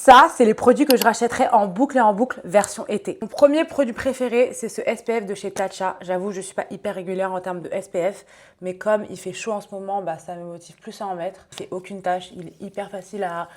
Ça, c'est les produits que je rachèterai en boucle et en boucle version été. Mon premier produit préféré, c'est ce SPF de chez Tatcha. J'avoue, je ne suis pas hyper régulière en termes de SPF, mais comme il fait chaud en ce moment, bah, ça me motive plus à en mettre. Il fait aucune tache, il est hyper facile à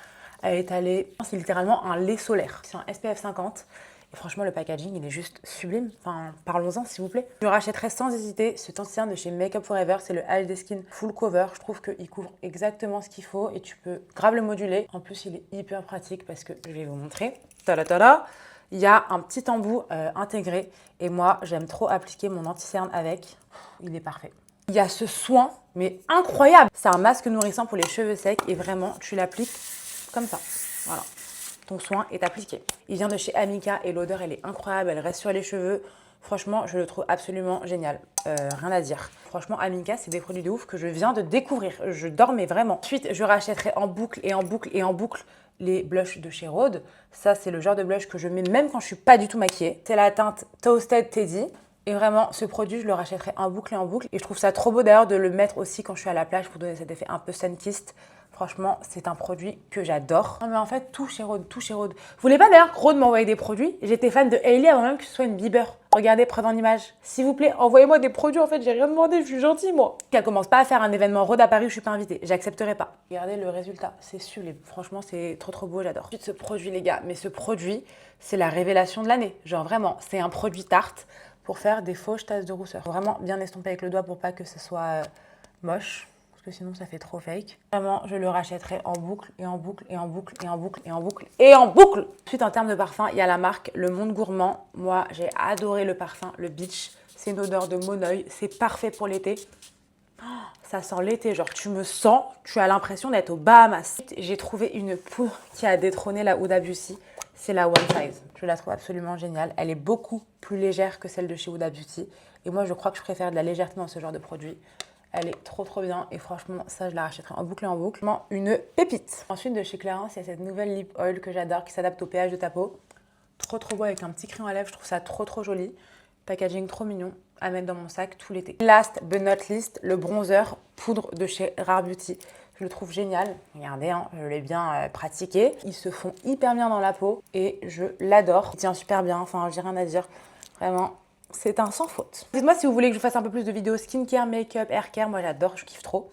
étaler. C'est littéralement un lait solaire. C'est un SPF 50. Et franchement, le packaging, il est juste sublime. Enfin, parlons-en, s'il vous plaît. Je rachèterai sans hésiter ce tensien de chez Make Up For Ever. C'est le HD Skin Full Cover. Je trouve qu'il couvre exactement ce qu'il faut et tu peux grave le moduler. En plus, il est hyper pratique parce que je vais vous montrer. Tada! Il y a un petit embout intégré. Et moi, j'aime trop appliquer mon anti-cerne avec. Il est parfait. Il y a ce soin, mais incroyable. C'est un masque nourrissant pour les cheveux secs et vraiment, tu l'appliques comme ça. Voilà. Ton soin est appliqué. Il vient de chez Amika et l'odeur, elle est incroyable, elle reste sur les cheveux. Franchement, je le trouve absolument génial. Rien à dire. Franchement, Amika, c'est des produits de ouf que je viens de découvrir. Je dormais vraiment. Ensuite, je rachèterai en boucle et en boucle et en boucle les blushs de chez Rhode. Ça, c'est le genre de blush que je mets même quand je suis pas du tout maquillée. C'est la teinte Toasted Teddy. Et vraiment, ce produit, je le rachèterai en boucle et en boucle. Et je trouve ça trop beau d'ailleurs de le mettre aussi quand je suis à la plage pour donner cet effet un peu sun-kissed. Franchement, c'est un produit que j'adore. Non mais en fait, tout chez Rhode, tout chez Rhode. Vous voulez pas d'ailleurs que Rhode m'envoie des produits? J'étais fan de Hailey avant même que ce soit une Bieber. Regardez, preuve en image. S'il vous plaît, envoyez-moi des produits. En fait, j'ai rien demandé, je suis gentille, moi. Qu'elle commence pas à faire un événement Rhode à Paris où je suis pas invitée. J'accepterai pas. Regardez le résultat, c'est sublime. Franchement, c'est trop beau, j'adore. Ensuite, ce produit, les gars, mais ce produit, c'est la révélation de l'année. Genre vraiment, c'est un produit tarte pour faire des fausses tasses de rousseur. Faut vraiment bien estomper avec le doigt pour pas que ce soit moche. Parce que sinon ça fait trop fake. Vraiment, je le rachèterai en boucle et en boucle et en boucle et en boucle et en boucle et en boucle. Ensuite, en termes de parfum, il y a la marque Le Monde Gourmand. Moi, j'ai adoré le parfum, le Beach. C'est une odeur de monoeil. C'est parfait pour l'été. Oh, ça sent l'été, genre tu me sens, tu as l'impression d'être aux Bahamas. J'ai trouvé une poudre qui a détrôné la Huda Beauty. C'est la One Size. Je la trouve absolument géniale. Elle est beaucoup plus légère que celle de chez Huda Beauty. Et moi, je crois que je préfère de la légèreté dans ce genre de produit. Elle est trop bien et franchement, ça, je la rachèterai en boucle et en boucle. Vraiment une pépite. Ensuite, de chez Clarins, il y a cette nouvelle lip oil que j'adore qui s'adapte au pH de ta peau. Trop beau avec un petit crayon à lèvres. Je trouve ça trop joli. Packaging trop mignon à mettre dans mon sac tout l'été. Last but not least, le bronzer poudre de chez Rare Beauty. Je le trouve génial. Regardez, hein, je l'ai bien pratiqué. Ils se font hyper bien dans la peau et je l'adore. Il tient super bien, enfin, j'ai rien à dire. Vraiment, c'est un sans faute. Dites-moi si vous voulez que je fasse un peu plus de vidéos skincare, make-up, haircare. Moi, j'adore, je kiffe trop.